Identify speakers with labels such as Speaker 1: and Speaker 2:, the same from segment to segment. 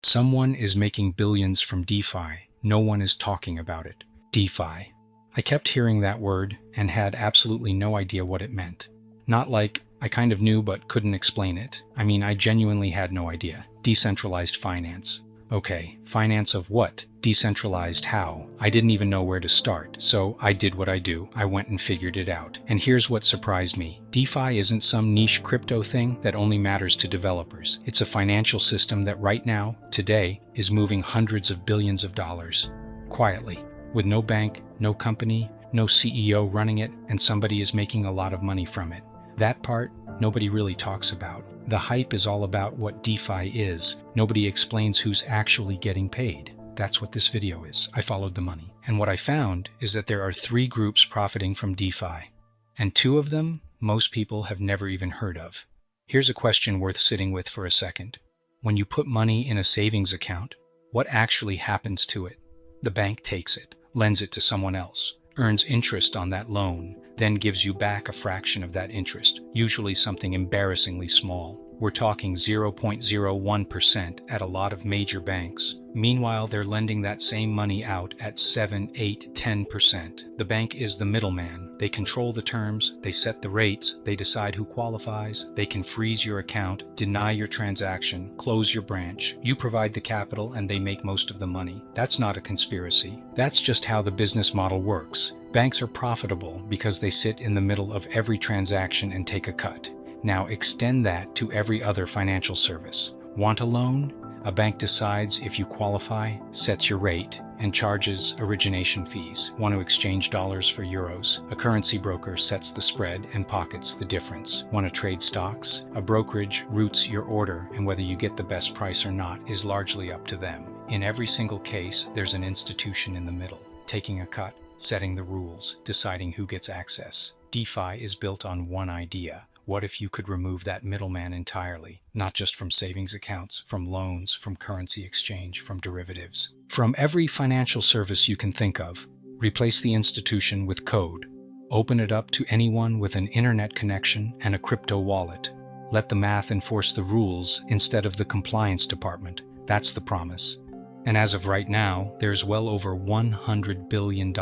Speaker 1: Someone is making billions from DeFi. No one is talking about it. DeFi. I kept hearing that word and had absolutely no idea what it meant. Not like I kind of knew but couldn't explain it. I mean, I genuinely had no idea. Decentralized finance. Okay, finance of what? Decentralized how? I didn't even know where to start, so I did what I do. I went and figured it out. And here's what surprised me. DeFi isn't some niche crypto thing that only matters to developers. It's a financial system that right now, today, is moving hundreds of billions of dollars. Quietly. With no bank, no company, no CEO running it, and somebody is making a lot of money from it. That part, nobody really talks about. The hype is all about what DeFi is. Nobody explains who's actually getting paid. That's what this video is. I followed the money. And what I found is that there are 3 groups profiting from DeFi. And 2 of them, most people have never even heard of. Here's a question worth sitting with for a second. When you put money in a savings account, what actually happens to it? The bank takes it, lends it to someone else, earns interest on that loan, then gives you back a fraction of that interest, usually something embarrassingly small. We're talking 0.01% at a lot of major banks. Meanwhile, they're lending that same money out at 7, 8, 10%. The bank is the middleman. They control the terms, they set the rates, they decide who qualifies, they can freeze your account, deny your transaction, close your branch. You provide the capital and they make most of the money. That's not a conspiracy. That's just how the business model works. Banks are profitable because they sit in the middle of every transaction and take a cut. Now extend that to every other financial service. Want a loan? A bank decides if you qualify, sets your rate, and charges origination fees. Want to exchange dollars for euros? A currency broker sets the spread and pockets the difference. Want to trade stocks? A brokerage routes your order, and whether you get the best price or not is largely up to them. In every single case, there's an institution in the middle, taking a cut, setting the rules, deciding who gets access. DeFi is built on one idea. What if you could remove that middleman entirely? Not just from savings accounts, from loans, from currency exchange, from derivatives. From every financial service you can think of. Replace the institution with code. Open it up to anyone with an internet connection and a crypto wallet. Let the math enforce the rules instead of the compliance department. That's the promise. And as of right now, there's well over $100 billion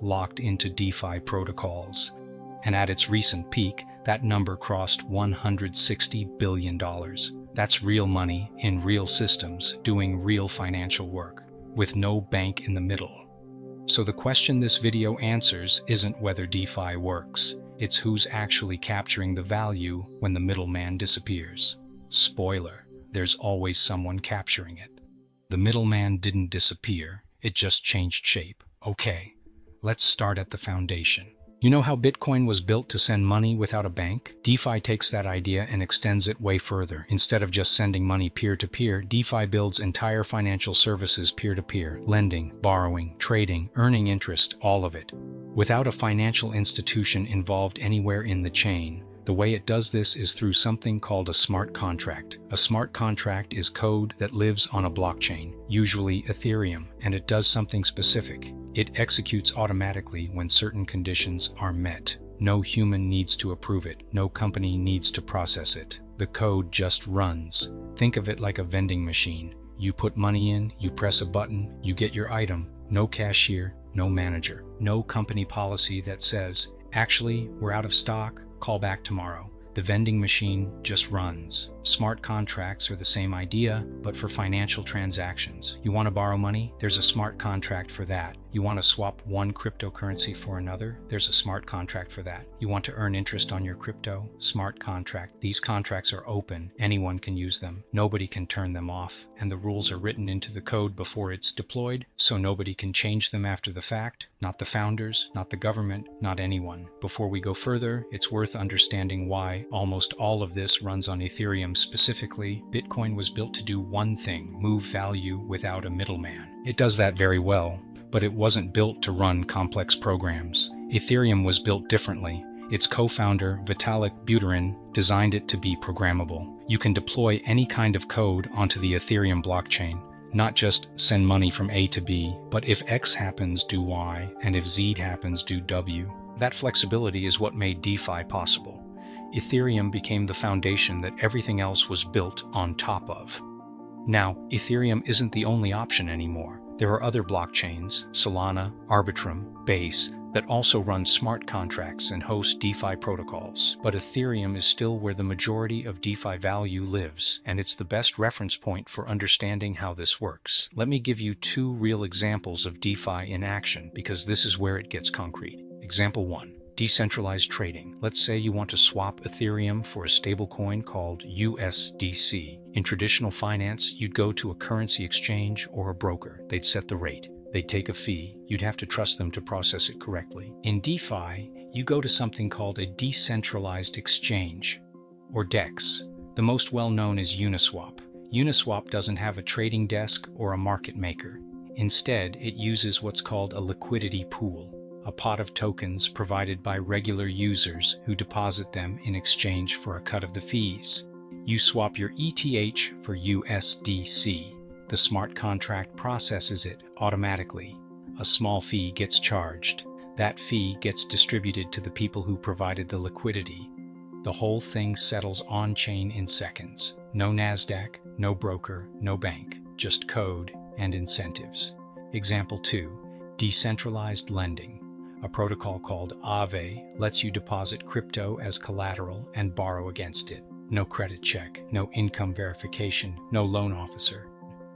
Speaker 1: locked into DeFi protocols. And at its recent peak, that number crossed $160 billion. That's real money in real systems doing real financial work, with no bank in the middle. So the question this video answers isn't whether DeFi works, it's who's actually capturing the value when the middleman disappears. Spoiler, there's always someone capturing it. The middleman didn't disappear, it just changed shape. Okay, let's start at the foundation. You know how Bitcoin was built to send money without a bank? DeFi takes that idea and extends it way further. Instead of just sending money peer-to-peer, DeFi builds entire financial services peer-to-peer, lending, borrowing, trading, earning interest, all of it. Without a financial institution involved anywhere in the chain. The way it does this is through something called a smart contract. A smart contract is code that lives on a blockchain, usually Ethereum, and it does something specific. It executes automatically when certain conditions are met. No human needs to approve it. No company needs to process it. The code just runs. Think of it like a vending machine. You put money in, you press a button, you get your item. No cashier, no manager. No company policy that says, actually, we're out of stock. Call back tomorrow. The vending machine just runs. Smart contracts are the same idea, but for financial transactions. You want to borrow money? There's a smart contract for that. You want to swap one cryptocurrency for another? There's a smart contract for that. You want to earn interest on your crypto? Smart contract. These contracts are open. Anyone can use them. Nobody can turn them off. And the rules are written into the code before it's deployed, so nobody can change them after the fact. Not the founders, not the government, not anyone. Before we go further, it's worth understanding why almost all of this runs on Ethereum. Specifically, Bitcoin was built to do one thing, move value without a middleman. It does that very well, but it wasn't built to run complex programs. Ethereum was built differently. Its co-founder, Vitalik Buterin, designed it to be programmable. You can deploy any kind of code onto the Ethereum blockchain, not just send money from A to B, but if X happens, do Y, and if Z happens, do W. That flexibility is what made DeFi possible. Ethereum became the foundation that everything else was built on top of. Now, Ethereum isn't the only option anymore. There are other blockchains, Solana, Arbitrum, Base, that also run smart contracts and host DeFi protocols. But Ethereum is still where the majority of DeFi value lives, and it's the best reference point for understanding how this works. Let me give you two real examples of DeFi in action, because this is where it gets concrete. Example 1. Decentralized trading. Let's say you want to swap Ethereum for a stablecoin called USDC. In traditional finance, you'd go to a currency exchange or a broker. They'd set the rate. They'd take a fee. You'd have to trust them to process it correctly. In DeFi, you go to something called a decentralized exchange, or DEX. The most well-known is Uniswap. Uniswap doesn't have a trading desk or a market maker. Instead, it uses what's called a liquidity pool, a pot of tokens provided by regular users who deposit them in exchange for a cut of the fees. You swap your ETH for USDC. The smart contract processes it automatically. A small fee gets charged. That fee gets distributed to the people who provided the liquidity. The whole thing settles on-chain in seconds. No NASDAQ, no broker, no bank, just code and incentives. Example 2. Decentralized lending. A protocol called Aave lets you deposit crypto as collateral and borrow against it. No credit check, no income verification, no loan officer.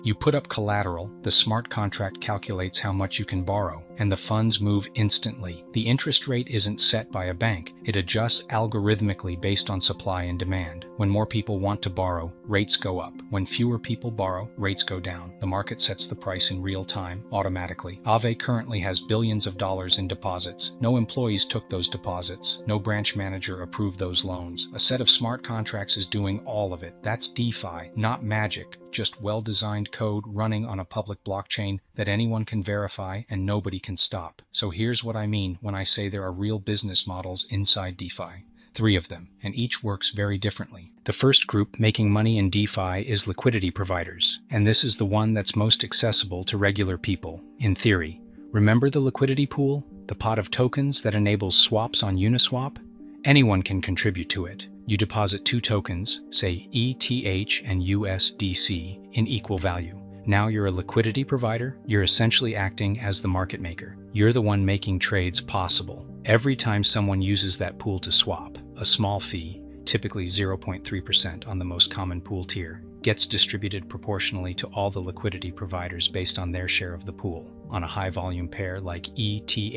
Speaker 1: You put up collateral, the smart contract calculates how much you can borrow, and the funds move instantly. The interest rate isn't set by a bank. It adjusts algorithmically based on supply and demand. When more people want to borrow, rates go up. When fewer people borrow, rates go down. The market sets the price in real time, automatically. Aave currently has billions of dollars in deposits. No employees took those deposits. No branch manager approved those loans. A set of smart contracts is doing all of it. That's DeFi, not magic. Just well-designed code running on a public blockchain that anyone can verify and nobody can stop. So here's what I mean when I say there are real business models inside DeFi. 3 of them, and each works very differently. The first group making money in DeFi is liquidity providers, and this is the one that's most accessible to regular people, in theory. Remember the liquidity pool? The pot of tokens that enables swaps on Uniswap? Anyone can contribute to it. You deposit 2 tokens, say ETH and USDC, in equal value. Now you're a liquidity provider. You're essentially acting as the market maker. You're the one making trades possible. Every time someone uses that pool to swap, a small fee, typically 0.3% on the most common pool tier, gets distributed proportionally to all the liquidity providers based on their share of the pool. On a high-volume pair like ETH/USDC,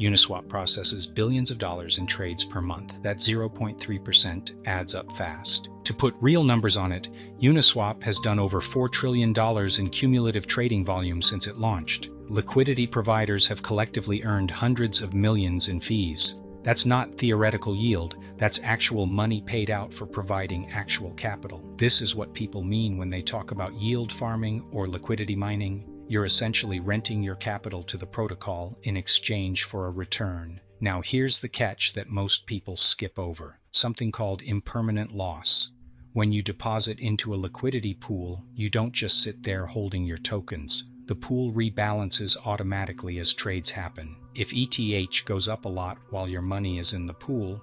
Speaker 1: Uniswap processes billions of dollars in trades per month. That 0.3% adds up fast. To put real numbers on it, Uniswap has done over $4 trillion in cumulative trading volume since it launched. Liquidity providers have collectively earned hundreds of millions in fees. That's not theoretical yield, that's actual money paid out for providing actual capital. This is what people mean when they talk about yield farming or liquidity mining. You're essentially renting your capital to the protocol in exchange for a return. Now here's the catch that most people skip over, something called impermanent loss. When you deposit into a liquidity pool, you don't just sit there holding your tokens. The pool rebalances automatically as trades happen. If ETH goes up a lot while your money is in the pool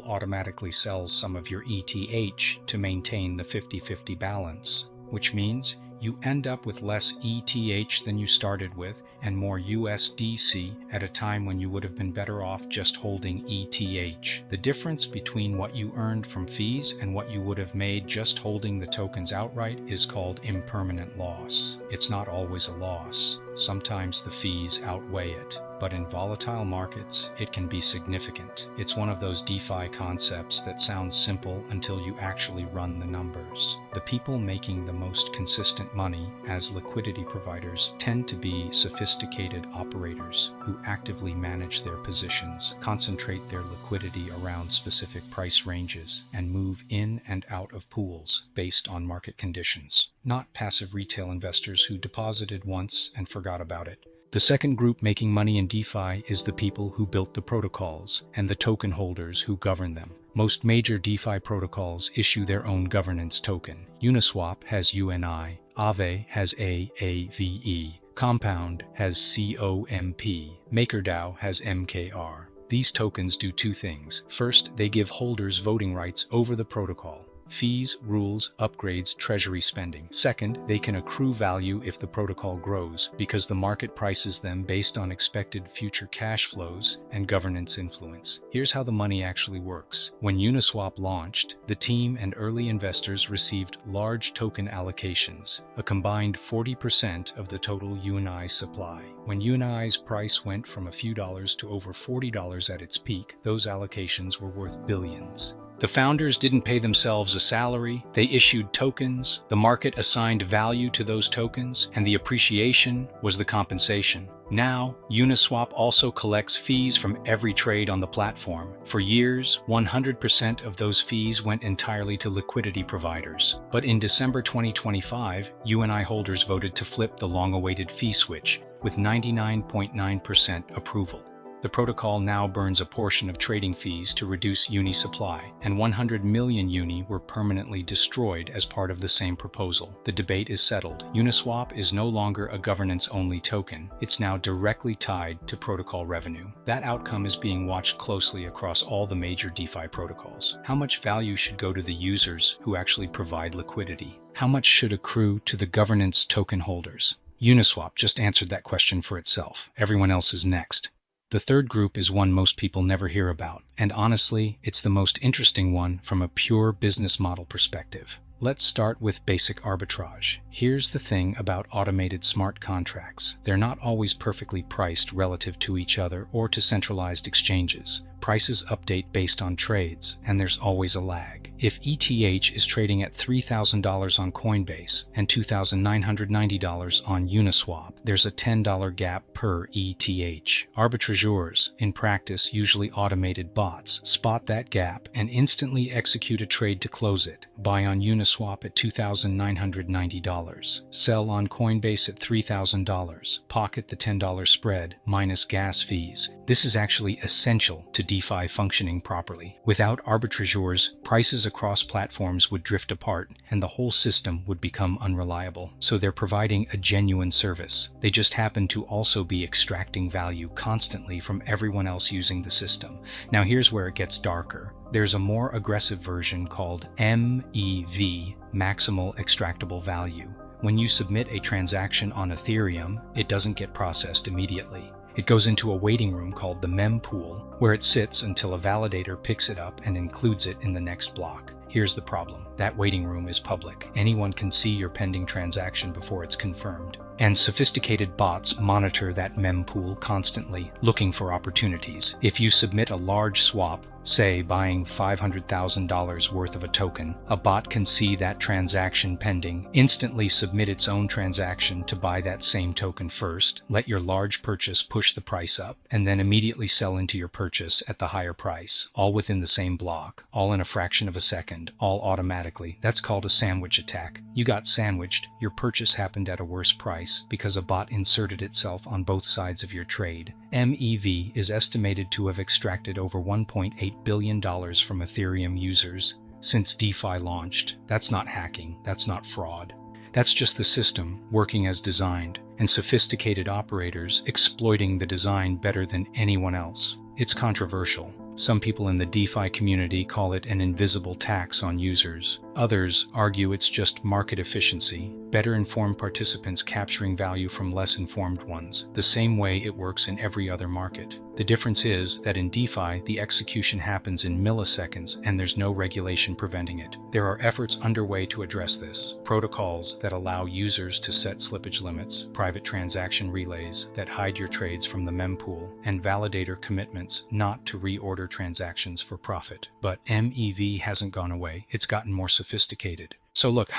Speaker 1: automatically sells some of your ETH to maintain the 50-50 balance, which means you end up with less ETH than you started with and more USDC at a time when you would have been better off just holding ETH. The difference between what you earned from fees and what you would have made just holding the tokens outright is called impermanent loss. It's not always a loss. Sometimes the fees outweigh it, but in volatile markets, it can be significant. It's one of those DeFi concepts that sounds simple until you actually run the numbers. The people making the most consistent money as liquidity providers tend to be sophisticated operators who actively manage their positions, concentrate their liquidity around specific price ranges, and move in and out of pools based on market conditions. Not passive retail investors who deposited once and forgot about it. The second group making money in DeFi is the people who built the protocols and the token holders who govern them. Most major DeFi protocols issue their own governance token. Uniswap has UNI, Aave has AAVE, Compound has COMP, MakerDAO has MKR. These tokens do 2 things. First, they give holders voting rights over the protocol. fees, rules, upgrades, treasury spending. Second, they can accrue value if the protocol grows, because the market prices them based on expected future cash flows and governance influence. Here's how the money actually works. When Uniswap launched, the team and early investors received large token allocations, a combined 40% of the total UNI supply. When UNI's price went from a few dollars to over $40 at its peak, those allocations were worth billions. The founders didn't pay themselves a salary, they issued tokens, the market assigned value to those tokens, and the appreciation was the compensation. Now, Uniswap also collects fees from every trade on the platform. For years, 100% of those fees went entirely to liquidity providers. But in December 2025, UNI holders voted to flip the long-awaited fee switch, with 99.9% approval. The protocol now burns a portion of trading fees to reduce Uni supply, and 100 million Uni were permanently destroyed as part of the same proposal. The debate is settled. Uniswap is no longer a governance-only token. It's now directly tied to protocol revenue. That outcome is being watched closely across all the major DeFi protocols. How much value should go to the users who actually provide liquidity? How much should accrue to the governance token holders? Uniswap just answered that question for itself. Everyone else is next. The third group is one most people never hear about, and honestly, it's the most interesting one from a pure business model perspective. Let's start with basic arbitrage. Here's the thing about automated smart contracts. They're not always perfectly priced relative to each other or to centralized exchanges. Prices update based on trades, and there's always a lag. If ETH is trading at $3,000 on Coinbase and $2,990 on Uniswap, there's a $10 gap per ETH. Arbitrageurs, in practice usually automated bots, spot that gap and instantly execute a trade to close it. Buy on Uniswap at $2,990. Sell on Coinbase at $3,000. Pocket the $10 spread minus gas fees. This is actually essential to DeFi functioning properly. Without arbitrageurs, prices across platforms would drift apart and the whole system would become unreliable. So they're providing a genuine service. They just happen to also be extracting value constantly from everyone else using the system. Now here's where it gets darker. There's a more aggressive version called MEV, Maximal Extractable Value. When you submit a transaction on Ethereum, it doesn't get processed immediately. It goes into a waiting room called the mempool, where it sits until a validator picks it up and includes it in the next block. Here's the problem. That waiting room is public. Anyone can see your pending transaction before it's confirmed. And sophisticated bots monitor that mempool constantly, looking for opportunities. If you submit a large swap, say buying $500,000 worth of a token, a bot can see that transaction pending, instantly submit its own transaction to buy that same token first, let your large purchase push the price up, and then immediately sell into your purchase at the higher price, all within the same block, all in a fraction of a second, all automatically. That's called a sandwich attack. You got sandwiched, your purchase happened at a worse price because a bot inserted itself on both sides of your trade. MEV is estimated to have extracted over $1.8 billion from Ethereum users since DeFi launched. That's not hacking, that's not fraud. That's just the system working as designed, and sophisticated operators exploiting the design better than anyone else. It's controversial. Some people in the DeFi community call it an invisible tax on users. Others argue it's just market efficiency, better informed participants capturing value from less informed ones, the same way it works in every other market. The difference is that in DeFi, the execution happens in milliseconds and there's no regulation preventing it. There are efforts underway to address this. Protocols that allow users to set slippage limits, private transaction relays that hide your trades from the mempool, and validator commitments not to reorder transactions for profit. But MEV hasn't gone away. It's gotten more sophisticated. So look,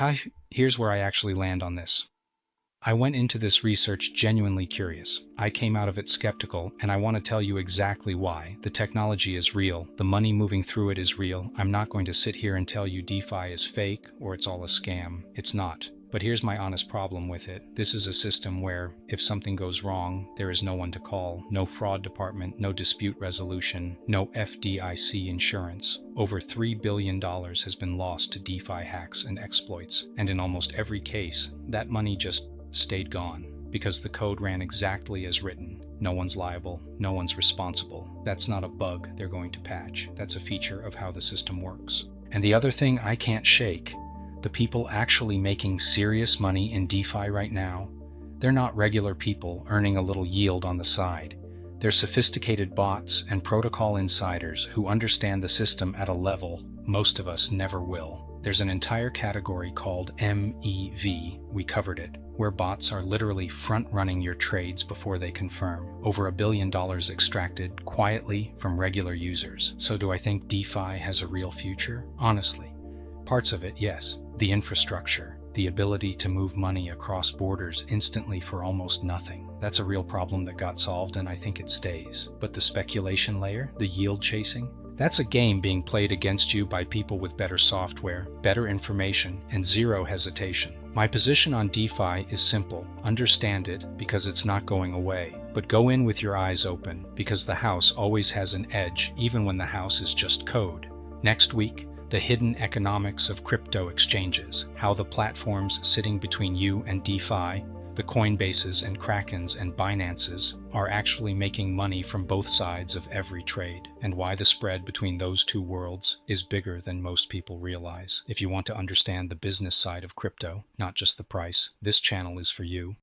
Speaker 1: here's where I actually land on this. I went into this research genuinely curious. I came out of it skeptical, and I want to tell you exactly why. The technology is real. The money moving through it is real. I'm not going to sit here and tell you DeFi is fake or it's all a scam. It's not. But here's my honest problem with it. This is a system where, if something goes wrong, there is no one to call, no fraud department, no dispute resolution, no FDIC insurance. Over $3 billion has been lost to DeFi hacks and exploits, and in almost every case, that money just stayed gone, because the code ran exactly as written. No one's liable, no one's responsible. That's not a bug they're going to patch. That's a feature of how the system works. And the other thing I can't shake, the people actually making serious money in DeFi right now, they're not regular people earning a little yield on the side. They're sophisticated bots and protocol insiders who understand the system at a level most of us never will. There's an entire category called MEV, we covered it, where bots are literally front-running your trades before they confirm. Over $1 billion extracted quietly from regular users. So do I think DeFi has a real future? Honestly, parts of it, yes. The infrastructure, the ability to move money across borders instantly for almost nothing. That's a real problem that got solved, and I think it stays. But the speculation layer, the yield chasing, that's a game being played against you by people with better software, better information, and zero hesitation. My position on DeFi is simple. Understand it because it's not going away. But go in with your eyes open because the house always has an edge even when the house is just code. Next week, the hidden economics of crypto exchanges, how the platforms sitting between you and DeFi, the Coinbases and Krakens and Binances, are actually making money from both sides of every trade, and why the spread between those two worlds is bigger than most people realize. If you want to understand the business side of crypto, not just the price, this channel is for you.